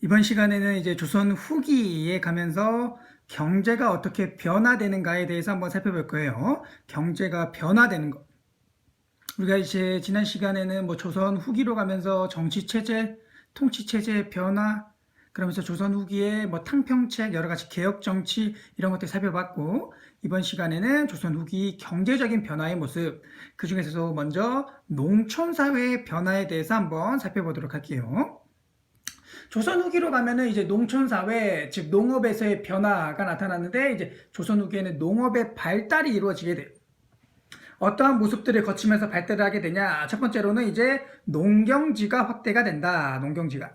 이번 시간에는 이제 조선 후기에 가면서 경제가 어떻게 변화되는가에 대해서 한번 살펴볼 거예요. 경제가 변화되는 것. 우리가 이제 지난 시간에는 뭐 조선 후기로 가면서 정치체제, 통치체제 변화, 그러면서 조선 후기에 뭐 탕평책, 여러 가지 개혁 정치 이런 것들 살펴봤고, 이번 시간에는 조선 후기 경제적인 변화의 모습, 그 중에서도 먼저 농촌사회의 변화에 대해서 한번 살펴보도록 할게요. 조선 후기로 가면은 이제 농촌 사회, 즉 농업에서의 변화가 나타났는데, 이제 조선 후기에는 농업의 발달이 이루어지게 돼요. 어떠한 모습들을 거치면서 발달을 하게 되냐? 첫 번째로는 이제 농경지가 확대가 된다. 농경지가.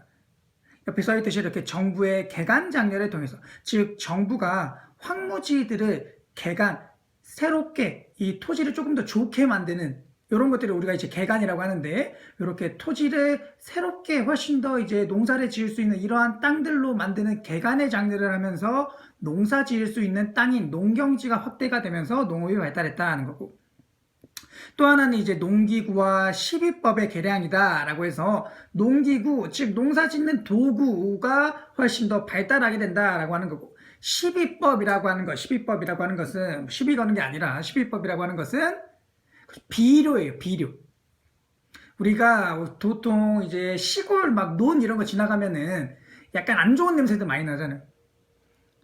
옆에 써 있듯이 이렇게 정부의 개간 장려를 통해서, 즉 정부가 황무지들을 개간, 새롭게 이 토지를 조금 더 좋게 만드는 이런 것들을 우리가 이제 개간이라고 하는데, 이렇게 토지를 새롭게 훨씬 더 이제 농사를 지을 수 있는 이러한 땅들로 만드는 개간의 장려를 하면서 농사 지을 수 있는 땅인 농경지가 확대가 되면서 농업이 발달했다는 거고, 또 하나는 이제 농기구와 시비법의 개량이다라고 해서 농기구, 즉 농사 짓는 도구가 훨씬 더 발달하게 된다라고 하는 거고, 시비법이라고 하는 것, 시비법이라고 하는 것은 시비 거는 게 아니라, 시비법이라고 하는 것은 비료예요, 비료. 우리가 보통 이제 시골 막 논 이런 거 지나가면은 약간 안 좋은 냄새도 많이 나잖아요.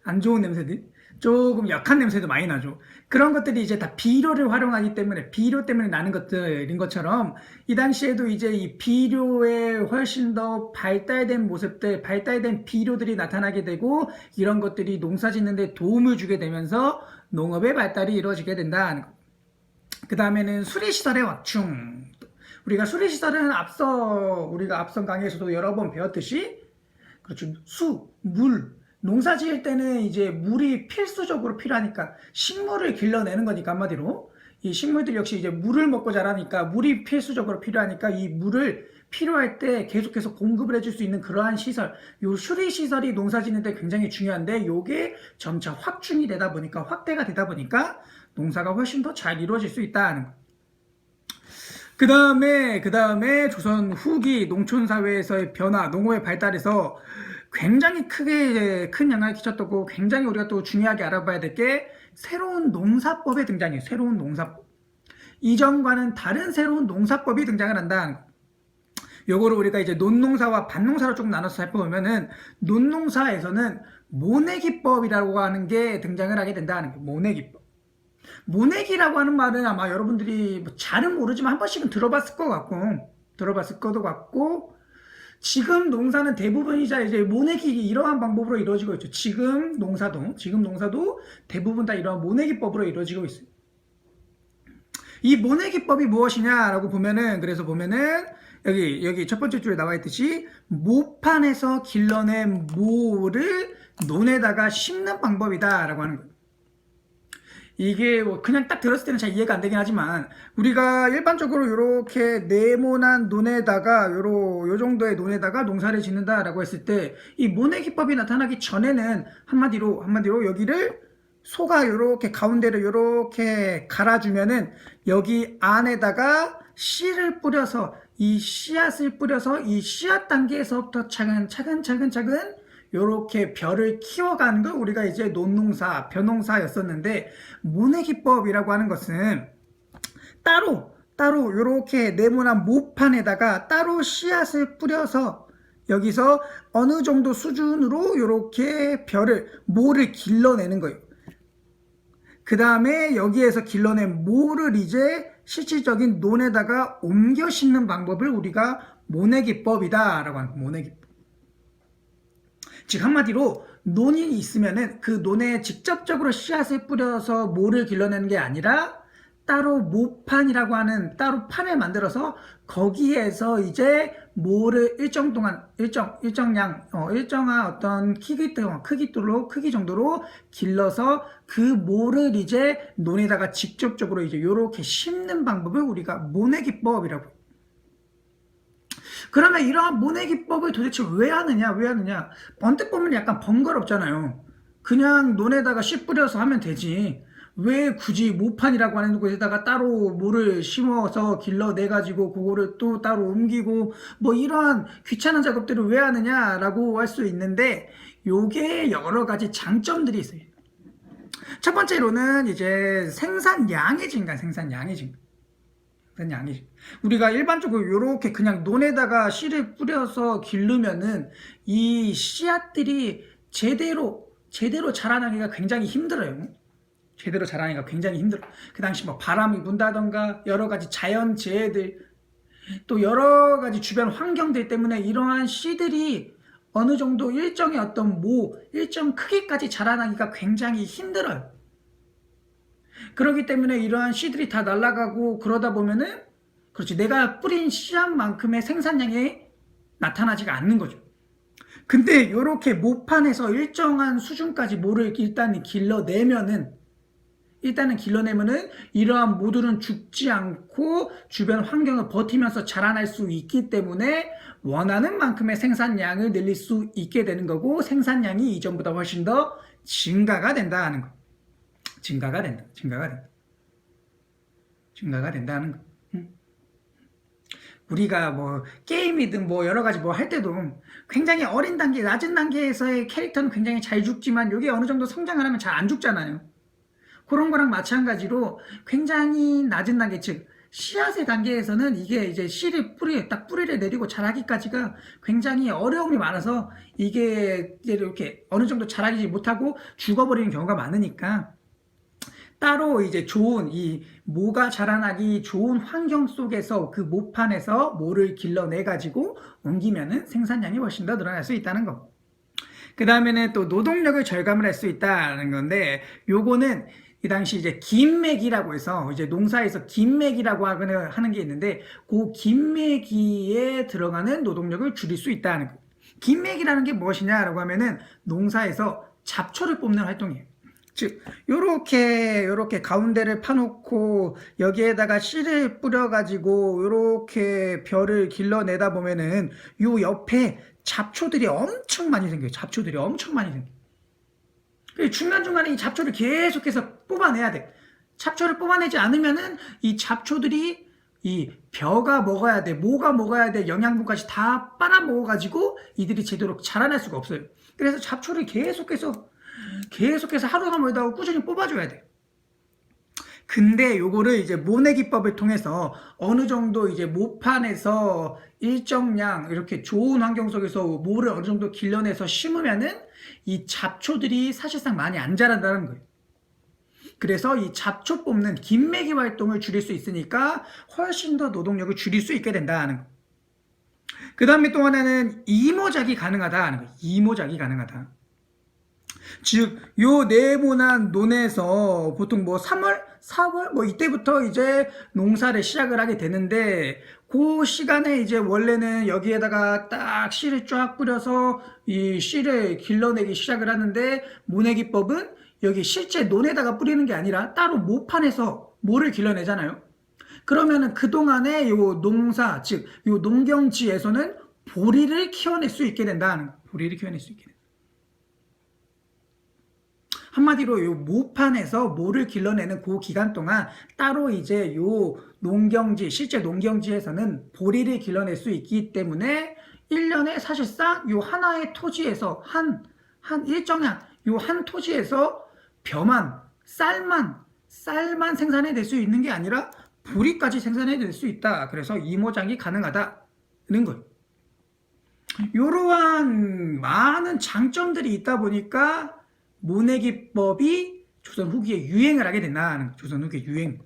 안 좋은 냄새들, 조금 역한 냄새도 많이 나죠. 그런 것들이 이제 다 비료를 활용하기 때문에, 비료 때문에 나는 것들인 것처럼, 이 당시에도 이제 이 비료의 훨씬 더 발달된 모습들, 발달된 비료들이 나타나게 되고, 이런 것들이 농사 짓는 데 도움을 주게 되면서 농업의 발달이 이루어지게 된다는 거. 그 다음에는 수리시설의 확충. 우리가 수리시설은 우리가 앞선 강의에서도 여러 번 배웠듯이, 그렇죠. 물. 농사 지을 때는 이제 물이 필수적으로 필요하니까, 식물을 길러내는 거니까, 한마디로. 이 식물들 역시 이제 물을 먹고 자라니까, 물이 필수적으로 필요하니까, 이 물을 필요할 때 계속해서 공급을 해줄 수 있는 그러한 시설, 요 수리시설이 농사 짓는데 굉장히 중요한데, 요게 점차 확충이 되다 보니까, 확대가 되다 보니까, 농사가 훨씬 더 잘 이루어질 수 있다는 거. 그 다음에 조선 후기 농촌사회에서의 변화, 농업의 발달에서 굉장히 큰 영향을 끼쳤다고, 굉장히 우리가 또 중요하게 알아봐야 될 게 새로운 농사법의 등장이에요. 새로운 농사법. 이전과는 다른 새로운 농사법이 등장을 한다는 거. 요거를 우리가 이제 논농사와 밭농사로 조금 나눠서 살펴보면은, 논농사에서는 모내기법이라고 하는 게 등장을 하게 된다는 거. 모내기법. 모내기라고 하는 말은 아마 여러분들이 뭐 잘은 모르지만 한 번씩은 들어봤을 것도 같고, 지금 농사는 대부분 이제 모내기 이러한 방법으로 이루어지고 있죠. 지금 농사도 대부분 다 이러한 모내기법으로 이루어지고 있어요. 이 모내기법이 무엇이냐라고 보면은, 그래서 보면은 여기 첫 번째 줄에 나와 있듯이, 모판에서 길러낸 모를 논에다가 심는 방법이다라고 하는 거예요. 이게 뭐 그냥 딱 들었을 때는 잘 이해가 안 되긴 하지만, 우리가 일반적으로 이렇게 네모난 논에다가 요 정도의 논에다가 농사를 짓는다라고 했을 때, 이 모내 기법이 나타나기 전에는 한마디로 여기를 소가 이렇게 가운데를 이렇게 갈아주면은, 여기 안에다가 씨를 뿌려서, 이 씨앗을 뿌려서 이 씨앗 단계에서부터 차근차근 요렇게 벼를 키워가는 걸 우리가 이제 논농사, 벼농사였었는데, 모내기법이라고 하는 것은 따로 요렇게 네모난 모판에다가 따로 씨앗을 뿌려서, 여기서 어느 정도 수준으로 요렇게 모를 길러내는 거예요. 그 다음에 여기에서 길러낸 모를 이제 실질적인 논에다가 옮겨 심는 방법을 우리가 모내기법이다라고 하는 거예요. 모내기법. 즉 한마디로, 논이 있으면은 그 논에 직접적으로 씨앗을 뿌려서 모를 길러내는 게 아니라, 따로 모판이라로 하는 따로 판을 만들어서 거기에서 이제 모를 일정한 어떤 크기 정도로 길러서 그 모를 이제 논에다가 직접적으로 이제 요렇게 심는 방법을 우리가 모내기법이라고. 그러면 이러한 모내기법을 도대체 왜 하느냐? 번뜩 보면 약간 번거롭잖아요. 그냥 논에다가 씨 뿌려서 하면 되지. 왜 굳이 모판이라고 하는 곳에다가 따로 뭐를 심어서 길러내가지고 그거를 또 따로 옮기고 뭐 이러한 귀찮은 작업들을 왜 하느냐라고 할 수 있는데 요게 여러 가지 장점들이 있어요. 첫 번째로는 이제 생산량의 증가, 생산량의 증가. 생산량이 우리가 일반적으로 이렇게 그냥 논에다가 씨를 뿌려서 기르면은 이 씨앗들이 제대로 자라나기가 굉장히 힘들어요. 제대로 자라기가 굉장히 힘들어. 그 당시 뭐 바람이 분다던가 여러 가지 자연 재해들 또 여러 가지 주변 환경들 때문에 이러한 씨들이 어느 정도 일정의 어떤 일정 크기까지 자라나기가 굉장히 힘들어요. 그렇기 때문에 이러한 씨들이 다 날아가고 그러다 보면은 그렇지 내가 뿌린 씨앗만큼의 생산량이 나타나지가 않는 거죠. 근데 이렇게 모판에서 일정한 수준까지 모를 일단은 길러내면은 이러한 모들은 죽지 않고 주변 환경을 버티면서 자라날 수 있기 때문에 원하는 만큼의 생산량을 늘릴 수 있게 되는 거고 생산량이 이전보다 훨씬 더 증가가 된다는 거. 증가가 된다는 거. 우리가 뭐 게임이든 뭐 여러 가지 뭐 할 때도 굉장히 어린 단계, 낮은 단계에서의 캐릭터는 굉장히 잘 죽지만 이게 어느 정도 성장을 하면 잘 안 죽잖아요. 그런 거랑 마찬가지로 굉장히 낮은 단계, 즉 씨앗의 단계에서는 이게 이제 씨를 뿌리를 내리고 자라기까지가 굉장히 어려움이 많아서 이게 이렇게 어느 정도 자라지 못하고 죽어버리는 경우가 많으니까 따로 이제 좋은 모가 자라나기 좋은 환경 속에서 그 모판에서 모를 길러내 가지고 옮기면은 생산량이 훨씬 더 늘어날 수 있다는 거. 그 다음에는 또 노동력을 절감을 할 수 있다는 건데 요거는 이 당시 이제 김매기라고 해서 이제 농사에서 김매기라고 하는 게 있는데 그 김매기에 들어가는 노동력을 줄일 수 있다는 거. 김매기라는 게 무엇이냐라고 하면은 농사에서 잡초를 뽑는 활동이에요. 즉 요렇게 가운데를 파놓고 여기에다가 씨를 뿌려가지고 요렇게 벼를 길러내다 보면은 요 옆에 잡초들이 엄청 많이 생겨요. 중간중간에 이 잡초를 계속해서 뽑아내야 돼. 잡초를 뽑아내지 않으면은 이 잡초들이 이 벼가 먹어야 돼, 모가 먹어야 돼 영양분까지 다 빨아먹어가지고 이들이 제대로 자라날 수가 없어요. 그래서 잡초를 계속해서 하루가 멀다 꾸준히 뽑아줘야 돼. 근데 요거를 이제 모내기법을 통해서 어느 정도 이제 모판에서 일정량 이렇게 좋은 환경 속에서 모를 어느 정도 길러내서 심으면은 이 잡초들이 사실상 많이 안 자란다는 거예요. 그래서 이 잡초 뽑는 김매기 활동을 줄일 수 있으니까 훨씬 더 노동력을 줄일 수 있게 된다는 거. 그 다음에 또 하나는 이모작이 가능하다는 거예요. 이모작이 가능하다. 즉, 요 네모난 논에서 보통 뭐 3월, 4월 뭐 이때부터 이제 농사를 시작을 하게 되는데 그 시간에 이제 원래는 여기에다가 딱 씨를 쫙 뿌려서 이 씨를 길러내기 시작을 하는데 모내기법은 여기 실제 논에다가 뿌리는 게 아니라 따로 모판에서 모를 길러내잖아요. 그러면은 그동안에 요 농사, 즉, 요 농경지에서는 보리를 키워낼 수 있게 된다는 거. 보리를 키워낼 수 있게 된다. 한마디로 요 모판에서 모를 길러내는 그 기간 동안 따로 이제 요 농경지, 실제 농경지에서는 보리를 길러낼 수 있기 때문에 1년에 사실상 요 하나의 토지에서 한 일정량, 요 한 토지에서 벼만, 쌀만 생산해낼 수 있는 게 아니라 보리까지 생산해낼 수 있다. 그래서 이모작이 가능하다는 거예요. 이러한 많은 장점들이 있다 보니까 모내기법이 조선 후기에 유행을 하게 된다는 거예요. 조선 후기에 유행.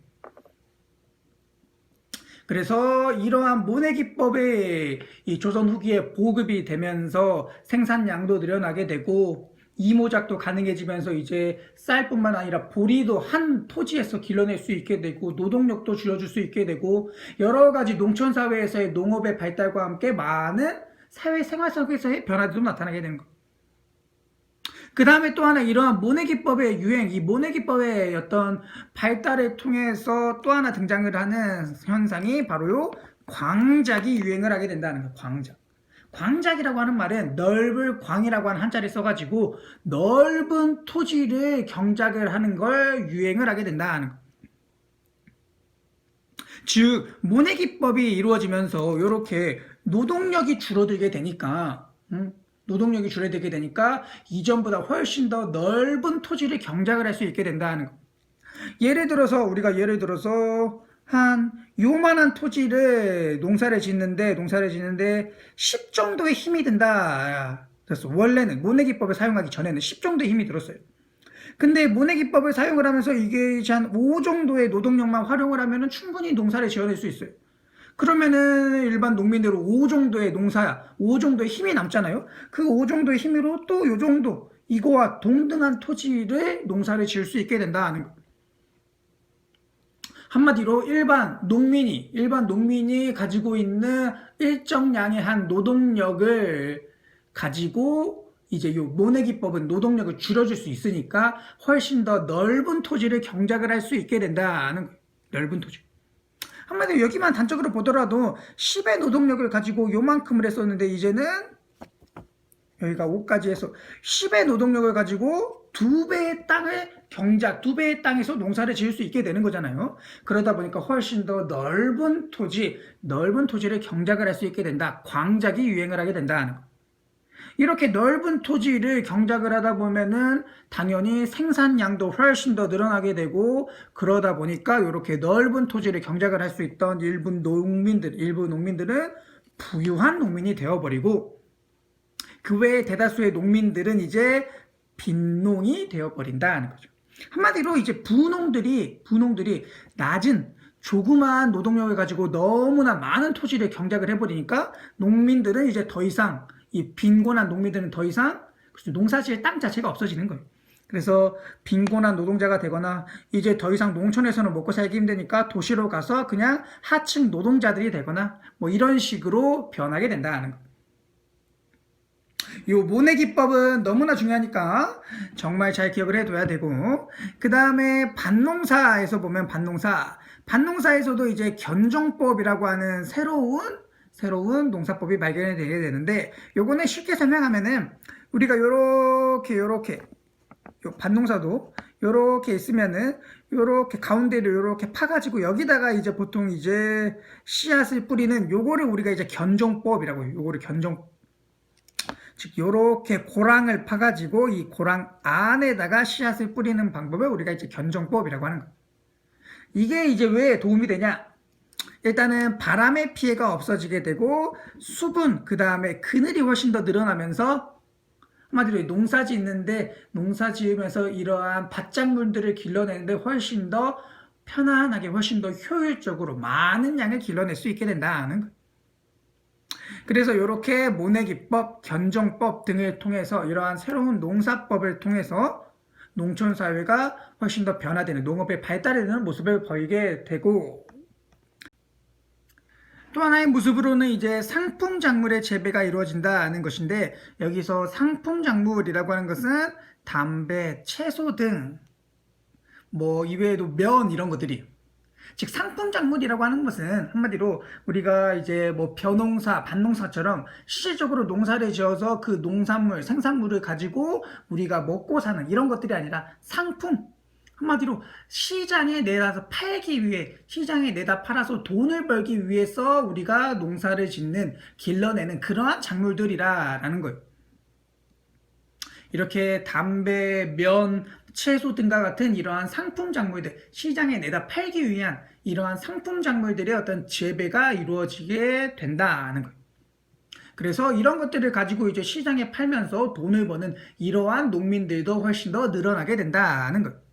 그래서 이러한 모내기법이 이 조선 후기에 보급이 되면서 생산량도 늘어나게 되고 이모작도 가능해지면서 이제 쌀뿐만 아니라 보리도 한 토지에서 길러낼 수 있게 되고 노동력도 줄여줄 수 있게 되고 여러 가지 농촌 사회에서의 농업의 발달과 함께 많은 사회 생활 속에서의 변화도 나타나게 되는 거. 그 다음에 또 하나 이러한 모내기법의 유행, 이 모내기법의 어떤 발달을 통해서 또 하나 등장을 하는 현상이 바로 요 광작이 유행을 하게 된다는 거. 광작이라고 하는 말은 넓을 광이라고 하는 한자를 써가지고 넓은 토지를 경작을 하는 걸 유행을 하게 된다는 거. 즉 모내기법이 이루어지면서 이렇게 노동력이 줄어들게 되니까 노동력이 줄어들게 되니까 이전보다 훨씬 더 넓은 토지를 경작을 할 수 있게 된다는 거. 예를 들어서 한 요만한 토지를 농사를 짓는데 10 정도의 힘이 든다. 그래서 원래는 모내기법을 사용하기 전에는 10 정도의 힘이 들었어요. 근데 모내기법을 사용을 하면서 이게 이제 한 5 정도의 노동력만 활용을 하면은 충분히 농사를 지어낼 수 있어요. 그러면은 일반 농민들은 5 정도의 5 정도의 힘이 남잖아요. 그 5 정도의 힘으로 또 요 정도 이거와 동등한 토지를 농사를 지을 수 있게 된다는 거. 한마디로 일반 농민이 가지고 있는 일정량의 한 노동력을 가지고 이제 요 모내기법은 노동력을 줄여줄 수 있으니까 훨씬 더 넓은 토지를 경작을 할 수 있게 된다는 거예요. 넓은 토지. 한마디로 여기만 단적으로 보더라도 10의 노동력을 가지고 요만큼을 했었는데 이제는 여기가 5까지 해서 10의 노동력을 가지고 2배의 땅을 경작, 2배의 땅에서 농사를 지을 수 있게 되는 거잖아요. 그러다 보니까 훨씬 더 넓은 토지를 경작을 할 수 있게 된다. 광작이 유행을 하게 된다는 거. 이렇게 넓은 토지를 경작을 하다 보면은 당연히 생산량도 훨씬 더 늘어나게 되고 그러다 보니까 이렇게 넓은 토지를 경작을 할 수 있던 일부 농민들은 부유한 농민이 되어버리고 그 외에 대다수의 농민들은 이제 빈농이 되어버린다는 거죠. 한마디로 이제 부농들이 낮은 조그마한 노동력을 가지고 너무나 많은 토지를 경작을 해버리니까 농민들은 이제 더 이상 이 빈곤한 농민들은 더 이상 농사지을 땅 자체가 없어지는 거예요. 그래서 빈곤한 노동자가 되거나 이제 더 이상 농촌에서는 먹고 살기 힘드니까 도시로 가서 그냥 하층 노동자들이 되거나 뭐 이런 식으로 변하게 된다는 거예요. 이 모내기법은 너무나 중요하니까 정말 잘 기억을 해둬야 되고 그 다음에 밭농사에서 보면 밭농사에서도 이제 견종법이라고 하는 새로운 농사법이 발견이 되게 되는데 요거는 쉽게 설명하면은 우리가 요렇게 밭농사도 요렇게 있으면은 요렇게 가운데를 요렇게 파가지고 여기다가 이제 보통 이제 씨앗을 뿌리는 요거를 우리가 이제 견종법이라고 해요. 요거를 즉 요렇게 고랑을 파가지고 이 고랑 안에다가 씨앗을 뿌리는 방법을 우리가 이제 견종법이라고 하는 거예요. 이게 이제 왜 도움이 되냐? 일단은 바람의 피해가 없어지게 되고 수분 그 다음에 그늘이 훨씬 더 늘어나면서 한마디로 농사 지으면서 이러한 밭작물들을 길러내는데 훨씬 더 편안하게 훨씬 더 효율적으로 많은 양을 길러낼 수 있게 된다는 거예요. 그래서 이렇게 모내기법, 견종법 등을 통해서 이러한 새로운 농사법을 통해서 농촌 사회가 훨씬 더 변화되는 농업의 발달이 되는 모습을 보이게 되고 또 하나의 모습으로는 이제 상품 작물의 재배가 이루어진다는 것인데 여기서 상품 작물이라고 하는 것은 담배, 채소 등 뭐 이외에도 면 이런 것들이 즉 상품 작물이라고 하는 것은 한마디로 우리가 이제 뭐 벼농사, 밭농사처럼 실질적으로 농사를 지어서 그 농산물, 생산물을 가지고 우리가 먹고 사는 이런 것들이 아니라 상품 한마디로 시장에 내다서 팔기 위해 시장에 내다 팔아서 돈을 벌기 위해서 우리가 농사를 짓는 길러내는 그러한 작물들이라는 거예요. 이렇게 담배, 면, 채소 등과 같은 이러한 상품 작물들 시장에 내다 팔기 위한 이러한 상품 작물들의 어떤 재배가 이루어지게 된다는 거예요. 그래서 이런 것들을 가지고 이제 시장에 팔면서 돈을 버는 이러한 농민들도 훨씬 더 늘어나게 된다는 거예요.